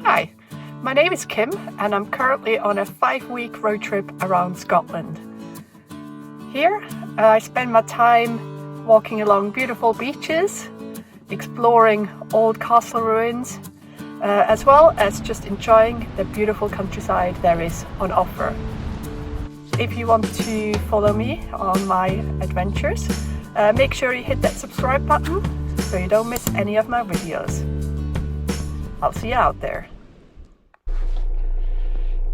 Hi, my name is Kim and I'm currently on a 5-week road trip around Scotland. Here I spend my time walking along beautiful beaches, exploring old castle ruins, as well as just enjoying the beautiful countryside there is on offer. If you want to follow me on my adventures, make sure you hit that subscribe button so you don't miss any of my videos. I'll see you out there.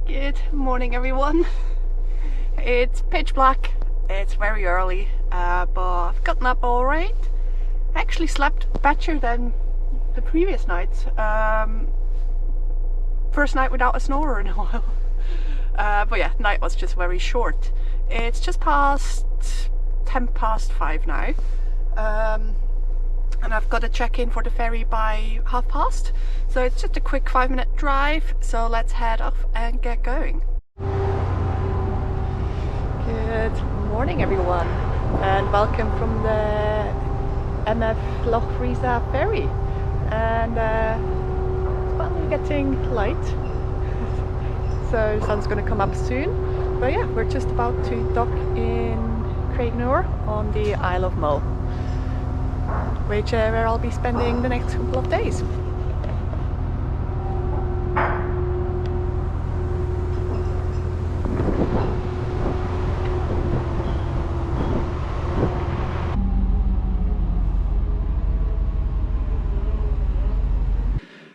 Good morning everyone. It's pitch black, it's very early, but I've gotten up alright. Actually slept better than the previous nights. First night without a snorer in a while. But yeah, night was just very short. It's just past 5:10 now. And I've got to check in for the ferry by 5:30. So it's just a quick 5-minute drive. So let's head off and get going. Good morning everyone and welcome from the MV Loch Frisa ferry. And it's finally getting light. So the sun's going to come up soon. But yeah, we're just about to dock in Craignure on the Isle of Mull, which where I'll be spending the next couple of days.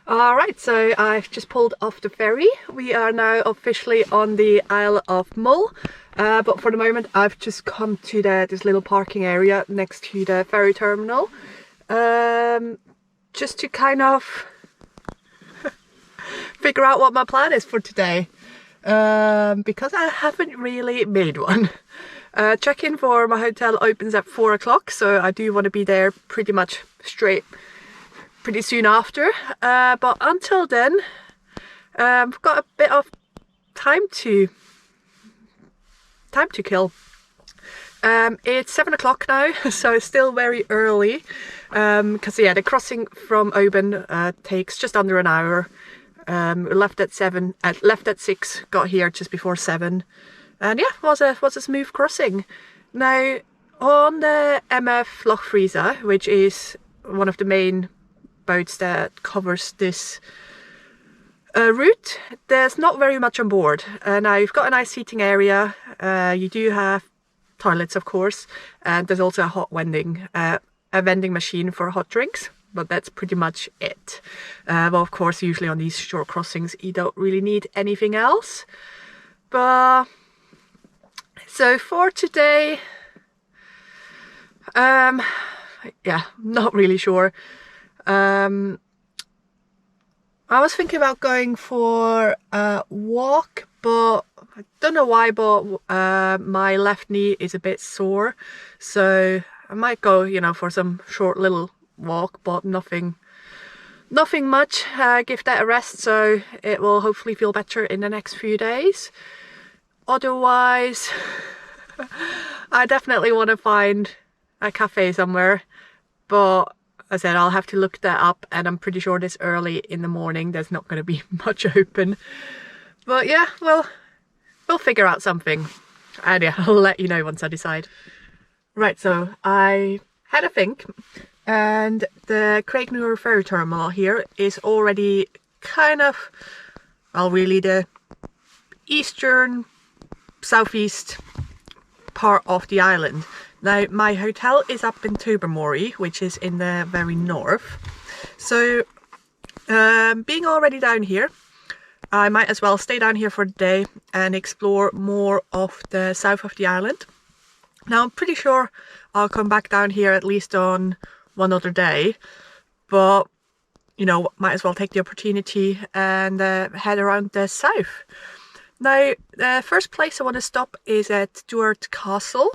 Alright, so I've just pulled off the ferry. We are now officially on the Isle of Mull, but for the moment I've just come to this little parking area next to the ferry terminal. Just to kind of figure out what my plan is for today, because I haven't really made one. Check-in for my hotel opens at 4 o'clock, so I do want to be there pretty much pretty soon after. But until then, I've got a bit of time to kill. It's 7 o'clock now, so it's still very early, because yeah, the crossing from Oban takes just under an hour. Left at 6, got here just before 7, and yeah, was a smooth crossing. Now on the MV Loch Frisa, which is one of the main boats that covers this route, there's not very much on board. Now you've got a nice seating area, you do have toilets of course, and there's also a vending machine for hot drinks, but that's pretty much it. Well, of course usually on these short crossings you don't really need anything else. But so for today, yeah, not really sure. I was thinking about going for a walk, but I don't know why, but my left knee is a bit sore, so I might go, you know, for some short little walk, but nothing much. Give that a rest, so it will hopefully feel better in the next few days. Otherwise, I definitely want to find a cafe somewhere, but as I said, I'll have to look that up, and I'm pretty sure this early in the morning there's not going to be much open. But yeah, well, we'll figure out something, and yeah, I'll let you know once I decide. Right, so I had a think, and the Craignure ferry terminal here is already kind of, well, really the eastern southeast part of the island. Now my hotel is up in Tobermory, which is in the very north. So being already down here, I might as well stay down here for the day and explore more of the south of the island. Now I'm pretty sure I'll come back down here at least on one other day, but you know, might as well take the opportunity and head around the south. Now the first place I want to stop is at Duart Castle.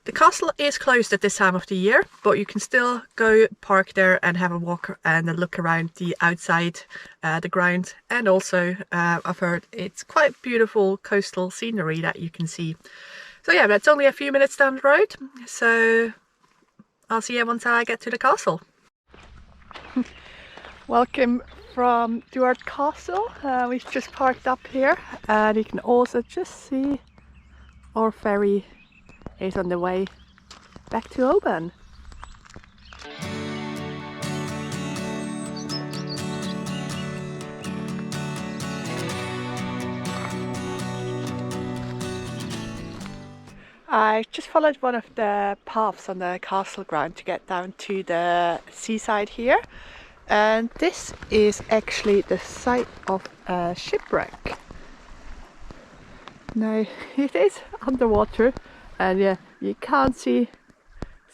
The castle is closed at this time of the year, but you can still go park there and have a walk and a look around the outside, the ground, and also I've heard it's quite beautiful coastal scenery that you can see. So yeah, that's only a few minutes down the road, so I'll see you once I get to the castle. Welcome from Duart Castle. We've just parked up here, and you can also just see our ferry is on the way back to Oban. I just followed one of the paths on the castle ground to get down to the seaside here, and this is actually the site of a shipwreck. Now it is underwater, and yeah, you can't see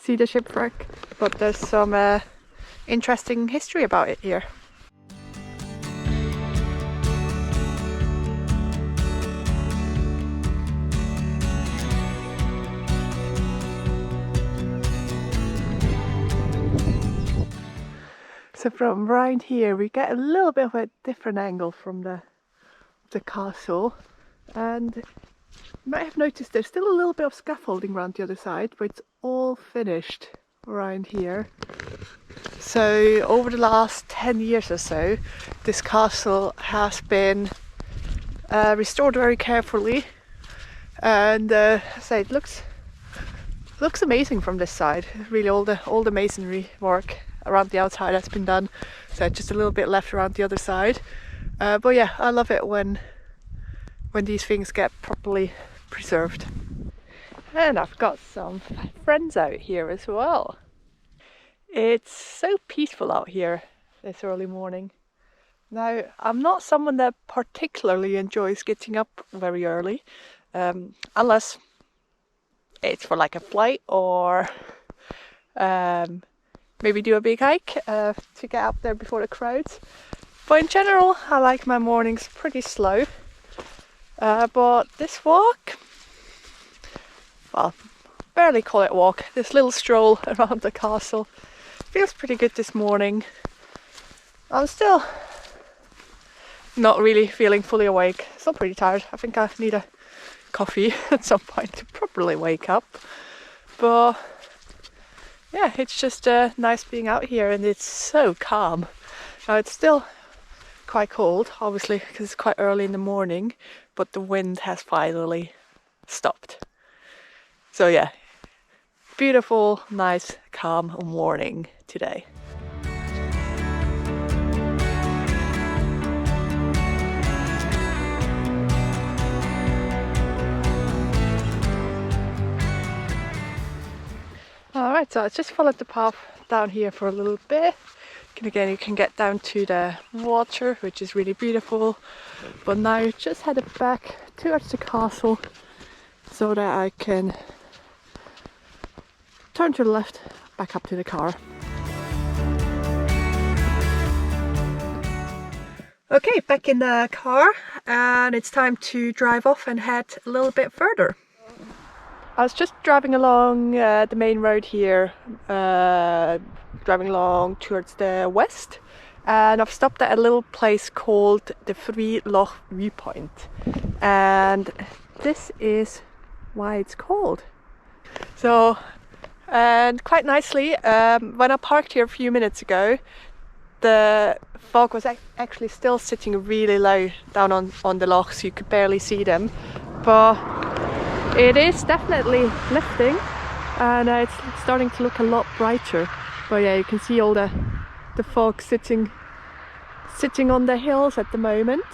the shipwreck, but there's some interesting history about it here. So from around here we get a little bit of a different angle from the castle, and you might have noticed there's still a little bit of scaffolding around the other side, but it's all finished around here. So over the last 10 years or so, this castle has been restored very carefully, and so it looks amazing from this side. Really, all the masonry work around the outside has been done, so just a little bit left around the other side. But yeah, I love it when these things get properly preserved. And I've got some friends out here as well. It's so peaceful out here this early morning. Now, I'm not someone that particularly enjoys getting up very early, unless it's for like a flight or maybe do a big hike to get up there before the crowds. But in general, I like my mornings pretty slow. But this walk, well, barely call it a walk, this little stroll around the castle feels pretty good this morning. I'm still not really feeling fully awake, still pretty tired. I think I need a coffee at some point to properly wake up. But yeah, it's just nice being out here, and it's so calm. Now it's still quite cold, obviously, because it's quite early in the morning, but the wind has finally stopped. So yeah, beautiful, nice, calm morning today. Alright, so I just followed the path down here for a little bit. And again, you can get down to the water, which is really beautiful. But now just headed back towards the castle so that I can turn to the left, back up to the car. Okay, back in the car, and it's time to drive off and head a little bit further. I was just driving along the main road here, driving along towards the west, and I've stopped at a little place called the MV Loch Viewpoint, and this is why it's called. So, and quite nicely, when I parked here a few minutes ago, the fog was actually still sitting really low down on the loch, so you could barely see them, but it is definitely lifting, and it's starting to look a lot brighter. But yeah, you can see all the fog sitting on the hills at the moment.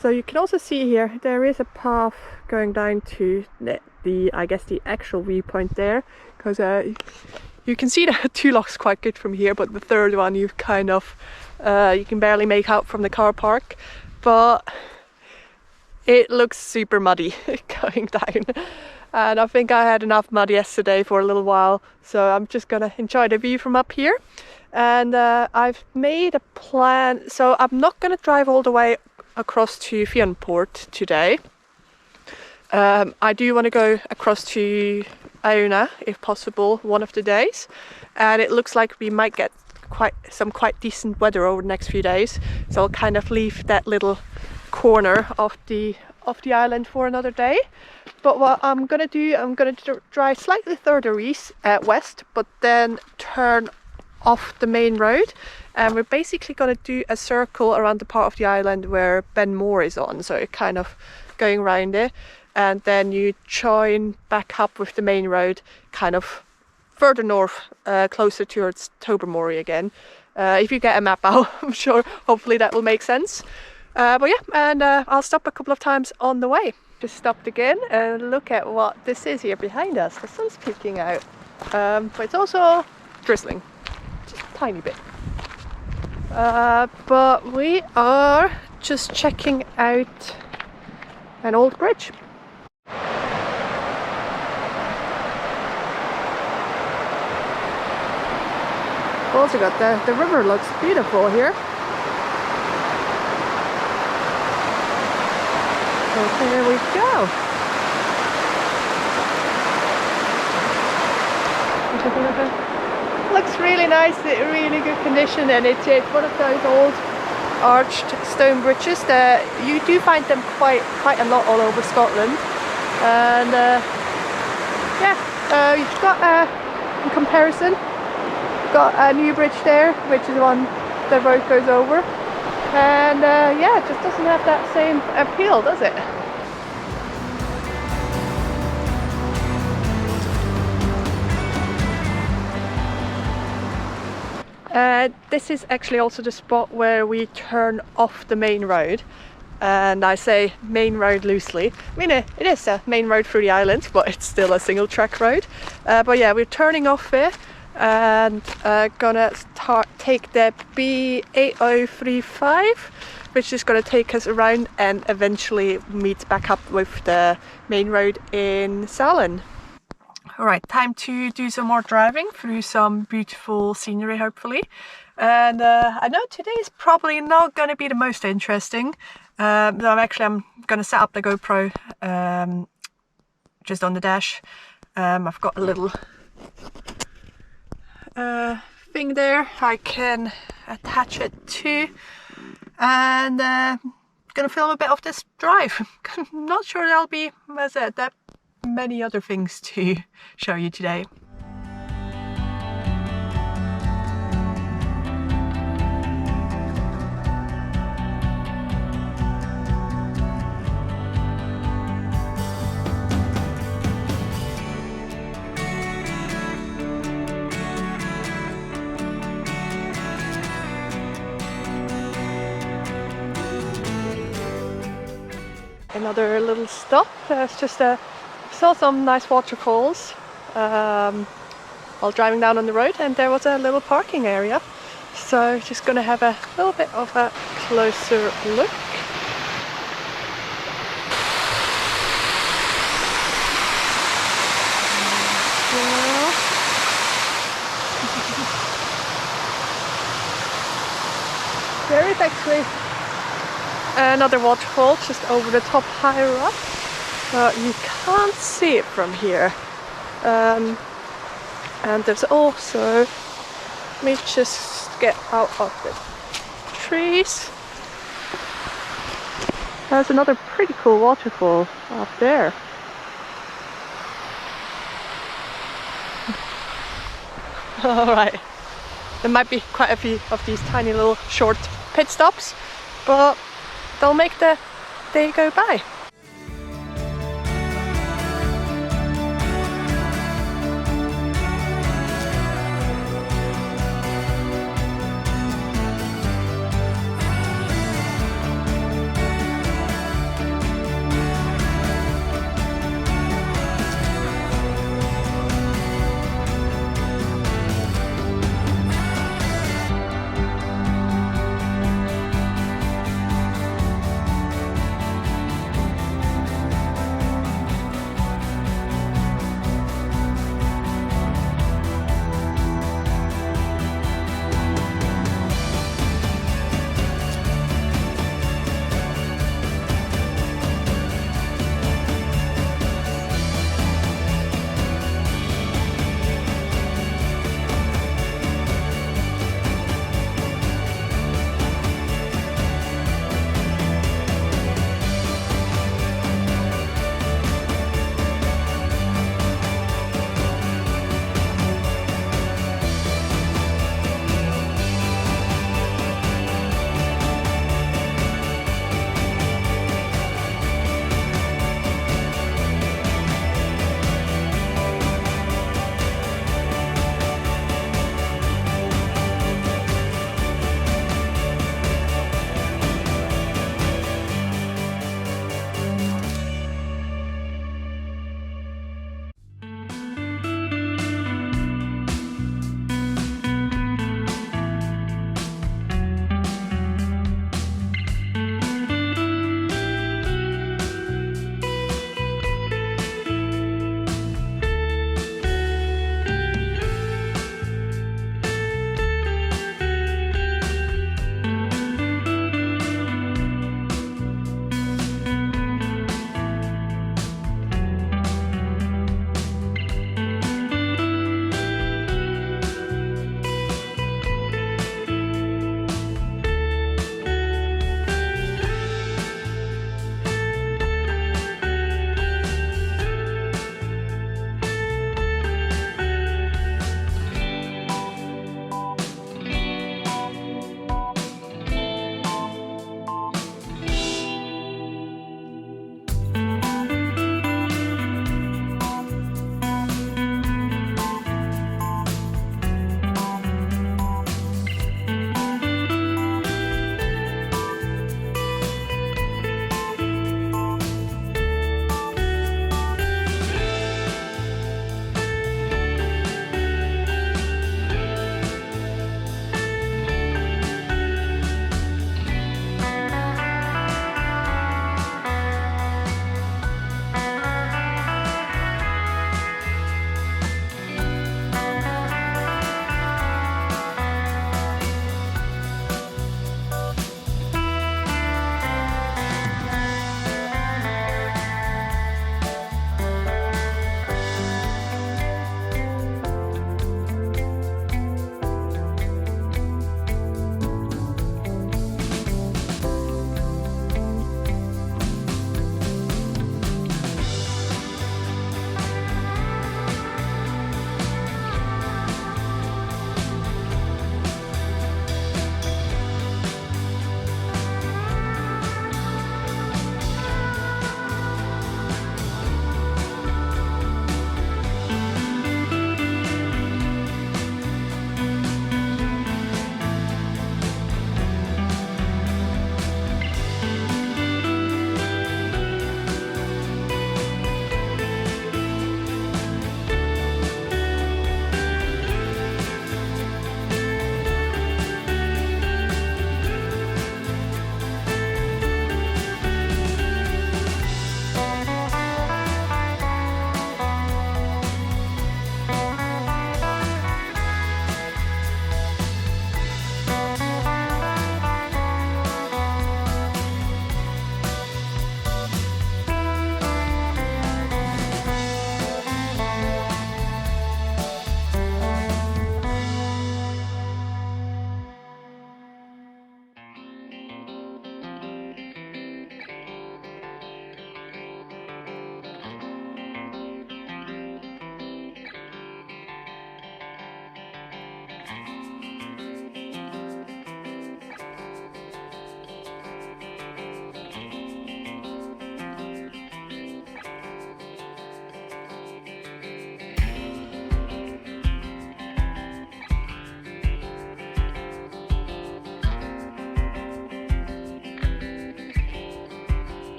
So you can also see here there is a path going down to I guess the actual viewpoint there, because you can see the two lochs quite good from here, but the third one you kind of you can barely make out from the car park. But it looks super muddy going down, and I think I had enough mud yesterday for a little while, so I'm just gonna enjoy the view from up here. And I've made a plan, so I'm not gonna drive all the way across to Fionport today. I do want to go across to Iona if possible one of the days, and it looks like we might get quite decent weather over the next few days, so I'll kind of leave that little corner of the island for another day. But what I'm gonna do, I'm gonna drive slightly further west, but then turn off the main road, and we're basically going to do a circle around the part of the island where Ben Moor is on, so kind of going around it, and then you join back up with the main road kind of further north, closer towards Tobermory again. If you get a map out, I'm sure hopefully that will make sense. But yeah, and I'll stop a couple of times on the way. Just stopped again, and look at what this is here behind us. The sun's peeking out, but it's also drizzling, just a tiny bit. But we are just checking out an old bridge. Also got the river, looks beautiful here. So here we go. Looks really nice, really good condition, and it's one of those old arched stone bridges that you do find them quite a lot all over Scotland. And yeah, you've got in comparison, got a new bridge there, which is one the road goes over, and yeah, it just doesn't have that same appeal, does it? This is actually also the spot where we turn off the main road, and I say main road loosely. I mean, it is a main road through the island, but it's still a single track road. But yeah, we're turning off here and gonna take the B8035, which is gonna take us around and eventually meet back up with the main road in Salen. Alright, time to do some more driving through some beautiful scenery, hopefully. And I know today is probably not going to be the most interesting. I'm going to set up the GoPro just on the dash. I've got a little thing there I can attach it to, and going to film a bit of this drive. I'm not sure there'll be, as I said, that many other things to show you today. Another little stop. It's just saw some nice waterfalls while driving down on the road, and there was a little parking area, so just gonna have a little bit of a closer look. There is actually another waterfall just over the top higher up, but you can't see it from here. And there's also, let me just get out of the trees. There's another pretty cool waterfall up there. Alright, there might be quite a few of these tiny little short pit stops, but they'll make the day go by.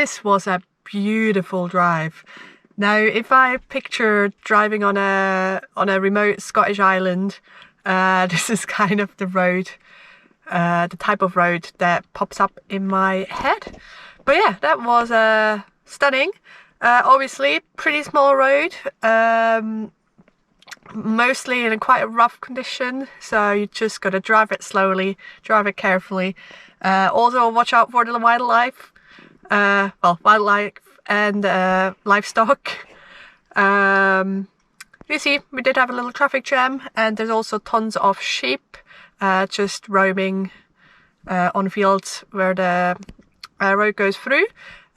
this was a beautiful drive. Now, if I picture driving on a remote Scottish island, this is kind of the road, the type of road that pops up in my head. But yeah, that was stunning. Obviously, pretty small road, mostly in quite a rough condition, so you just gotta drive it slowly, drive it carefully. Also, watch out for the wildlife. Wildlife and livestock. You see, we did have a little traffic jam, and there's also tons of sheep just roaming on fields where the road goes through.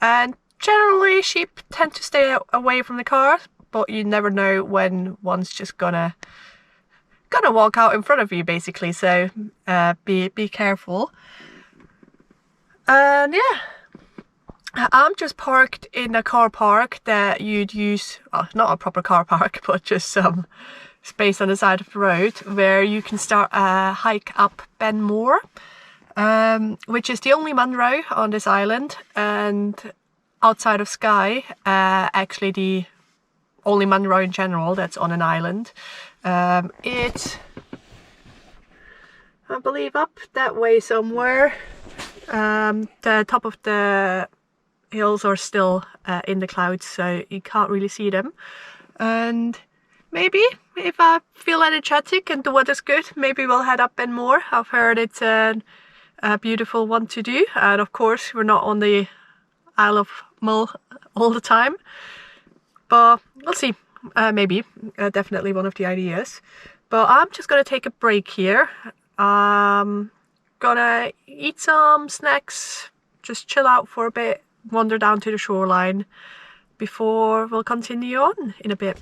And generally, sheep tend to stay away from the cars, but you never know when one's just gonna walk out in front of you, basically. So be careful. And yeah, I'm just parked in a car park that you'd use, not a proper car park, but just some space on the side of the road where you can start a hike up Ben Moor, which is the only Munro on this island, and outside of Skye, actually the only Munro in general that's on an island. It's, I believe, up that way somewhere. The top of the hills are still in the clouds, so you can't really see them. And maybe if I feel energetic and the weather's good, maybe we'll head up Ben Moor. I've heard it's a beautiful one to do, and of course we're not on the Isle of Mull all the time, but we'll see. Maybe definitely one of the ideas. But I'm just gonna take a break here. Gonna eat some snacks, just chill out for a bit, wander down to the shoreline before we'll continue on in a bit.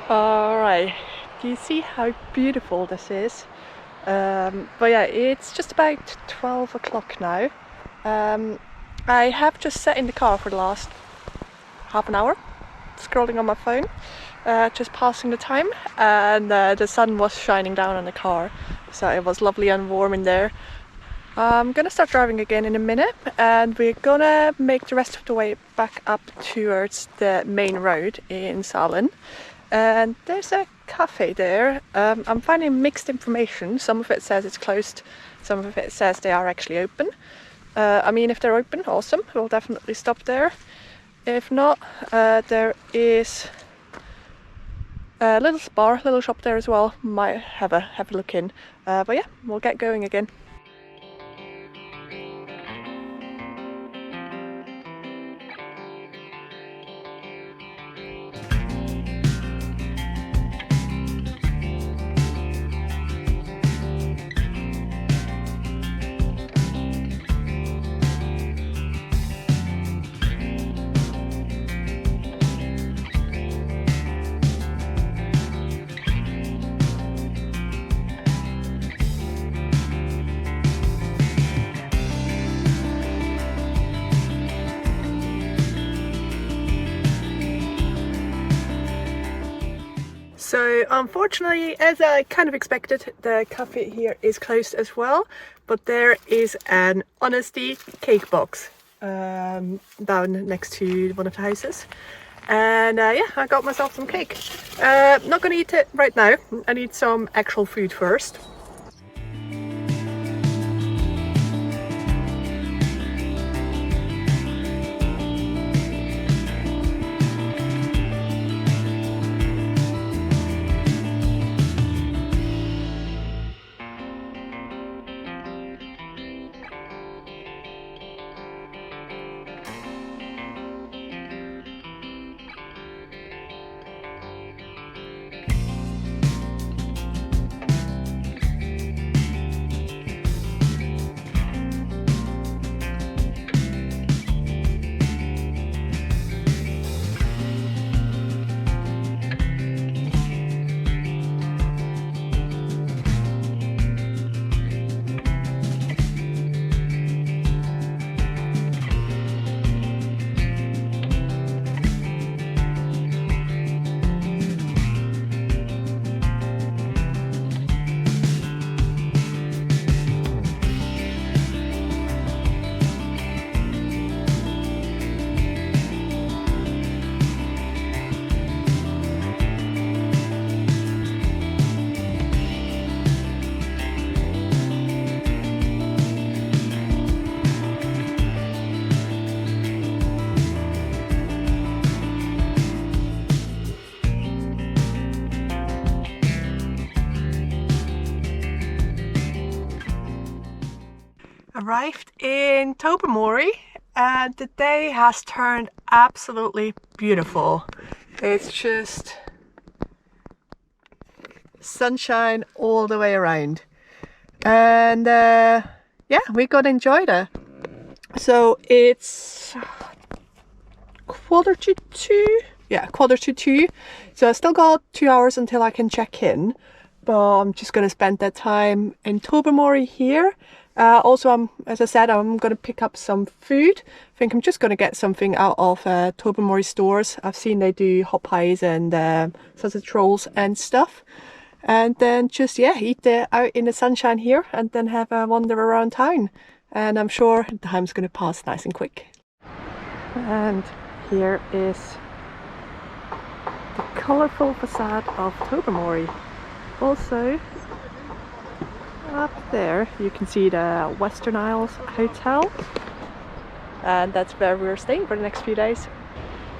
Alright, do you see how beautiful this is? But yeah, it's just about 12 o'clock now. I have just sat in the car for the last half an hour, scrolling on my phone, just passing the time, and the sun was shining down on the car, so it was lovely and warm in there. I'm gonna start driving again in a minute, and we're gonna make the rest of the way back up towards the main road in Salen. And there's a cafe there. I'm finding mixed information. Some of it says it's closed, some of it says they are actually open. I mean, if they're open, awesome, we'll definitely stop there. If not, there is a little bar, little shop there as well. Might have a look in. But yeah, we'll get going again. So unfortunately, as I kind of expected, the cafe here is closed as well, but there is an honesty cake box down next to one of the houses. And yeah, I got myself some cake. Not gonna eat it right now, I need some actual food first. arrived in Tobermory and the day has turned absolutely beautiful. It's just sunshine all the way around, and yeah, we got enjoyed it. So it's 1:45. Yeah, 1:45. So I still got 2 hours until I can check in, but I'm just gonna spend that time in Tobermory here. Also, as I said, I'm gonna pick up some food. I think I'm just gonna get something out of Tobermory stores. I've seen they do hot pies and sausage rolls and stuff. And then just, yeah, eat out in the sunshine here and then have a wander around town. And I'm sure the time's gonna pass nice and quick. And here is the colourful facade of Tobermory. Also, up there you can see the Western Isles Hotel, and that's where we're staying for the next few days.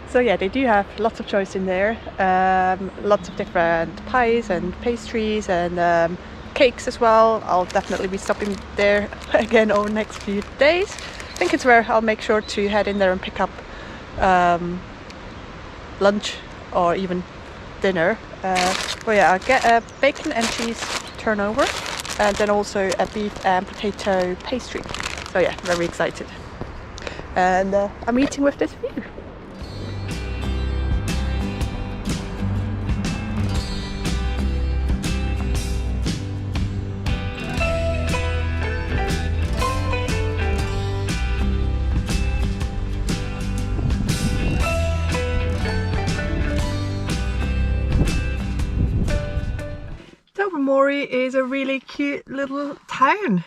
So yeah, they do have lots of choice in there, lots of different pies and pastries and cakes as well. I'll definitely be stopping there again over the next few days. I think it's where I'll make sure to head in there and pick up lunch or even dinner. But yeah, I'll get a bacon and cheese turnover and then also a beef and potato pastry. So yeah, very excited. And I'm eating with this view. Tobermory is a really cute little town.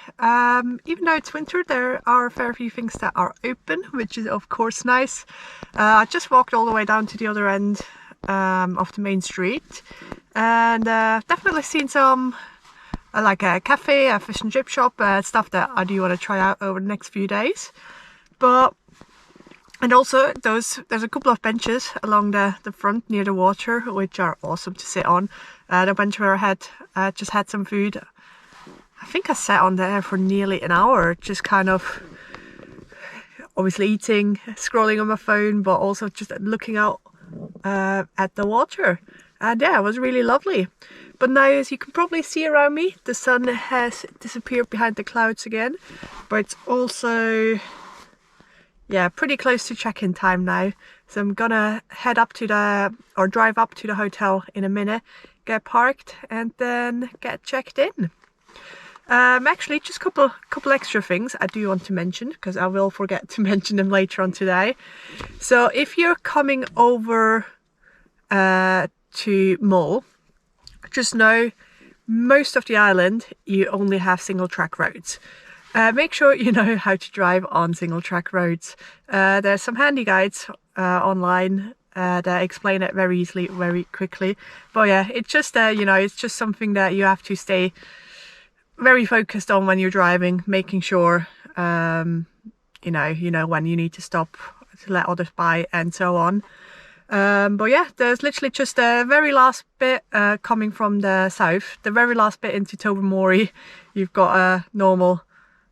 Even though it's winter, there are a fair few things that are open, which is of course nice. I just walked all the way down to the other end of the main street, and definitely seen some like a cafe, a fish and chip shop, stuff that I do want to try out over the next few days. And also there's a couple of benches along the front near the water, which are awesome to sit on. The bench where I just had some food, I think I sat on there for nearly an hour, just kind of obviously eating, scrolling on my phone, but also just looking out at the water. And yeah, it was really lovely. But now, as you can probably see around me, the sun has disappeared behind the clouds again, but it's also, yeah, pretty close to check-in time now. So I'm gonna head up to drive up to the hotel in a minute, get parked and then get checked in. Actually, just a couple extra things I do want to mention, because I will forget to mention them later on today. So if you're coming over to Mull, just know most of the island you only have single track roads. Make sure you know how to drive on single track roads. There's some handy guides online that explain it very easily, very quickly. But yeah, it's just it's just something that you have to stay very focused on when you're driving, making sure you know when you need to stop to let others by and so on. But yeah, there's literally just the very last bit coming from the south, the very last bit into Tobermory. You've got a normal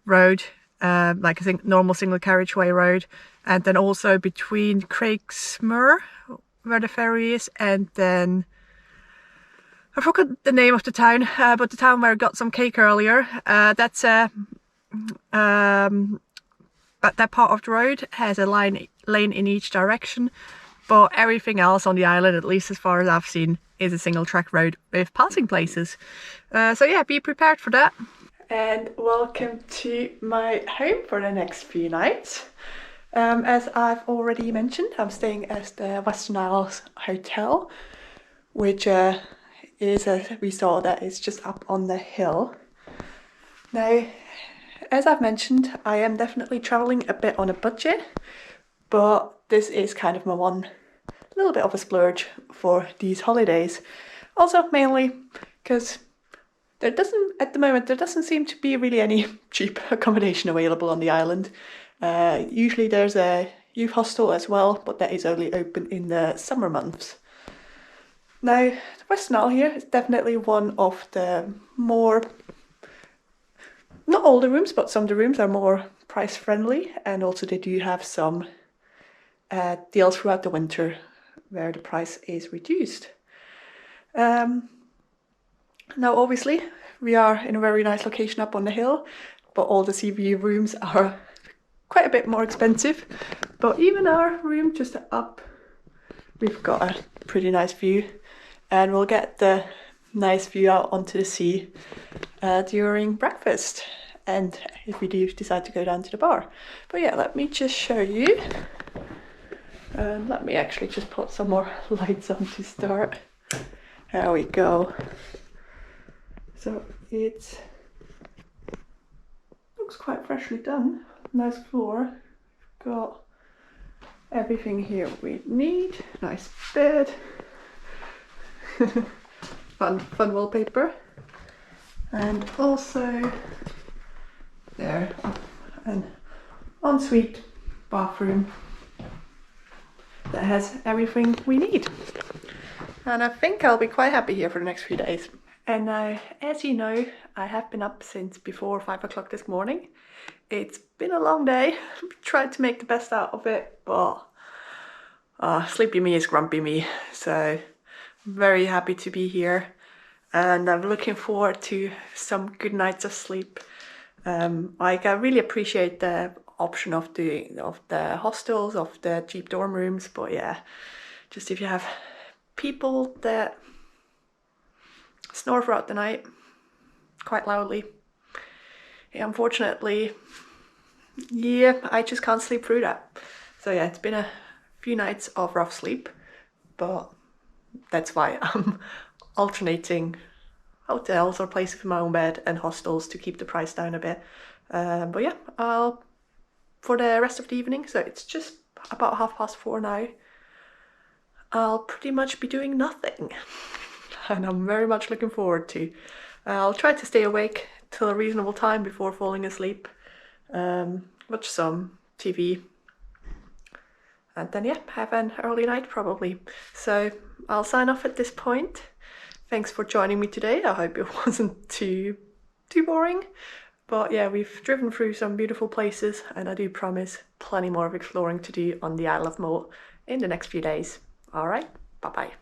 road, like I think normal single carriageway road, and then also between Craigsmoor, where the ferry is, and then I forgot the name of the town, but the town where I got some cake earlier. That's that part of the road has a lane in each direction, but everything else on the island, at least as far as I've seen, is a single track road with passing places. So yeah, be prepared for that. And welcome to my home for the next few nights. As I've already mentioned, I'm staying at the Western Isles Hotel, which is, as we saw, that is just up on the hill. Now, as I've mentioned, I am definitely travelling a bit on a budget, but this is kind of my one little bit of a splurge for these holidays. Also, mainly because at the moment, there doesn't seem to be really any cheap accommodation available on the island. Usually there's a youth hostel as well, but that is only open in the summer months. Now, the Western Isle here is definitely one of the more not all the rooms, but some of the rooms are more price friendly, and also they do have some deals throughout the winter where the price is reduced. Now obviously we are in a very nice location up on the hill, but all the sea view rooms are quite a bit more expensive. But even our room just up, we've got a pretty nice view, and we'll get the nice view out onto the sea during breakfast, and if we do decide to go down to the bar. But yeah, let me just show you. Let me actually just put some more lights on to start. There we go. So it looks quite freshly done. Nice floor. Got everything here we need. Nice bed. fun wallpaper. And also there an ensuite bathroom that has everything we need. And I think I'll be quite happy here for the next few days. And now, as you know, I have been up since before 5 o'clock this morning. It's been a long day. Tried to make the best out of it, but sleepy me is grumpy me. So I'm very happy to be here, and I'm looking forward to some good nights of sleep. I really appreciate the option of the hostels, of the cheap dorm rooms, but yeah, just if you have people that snore throughout the night quite loudly, yeah, unfortunately, yeah, I just can't sleep through that. So yeah, it's been a few nights of rough sleep, but that's why I'm alternating hotels or places with my own bed and hostels to keep the price down a bit. But yeah, for the rest of the evening, so it's just about 4:30 now, I'll pretty much be doing nothing. And I'm very much looking forward to. I'll try to stay awake till a reasonable time before falling asleep, watch some TV, and then yeah, have an early night probably. So I'll sign off at this point. Thanks for joining me today. I hope it wasn't too boring. But yeah, we've driven through some beautiful places, and I do promise plenty more of exploring to do on the Isle of Mull in the next few days. All right, bye-bye.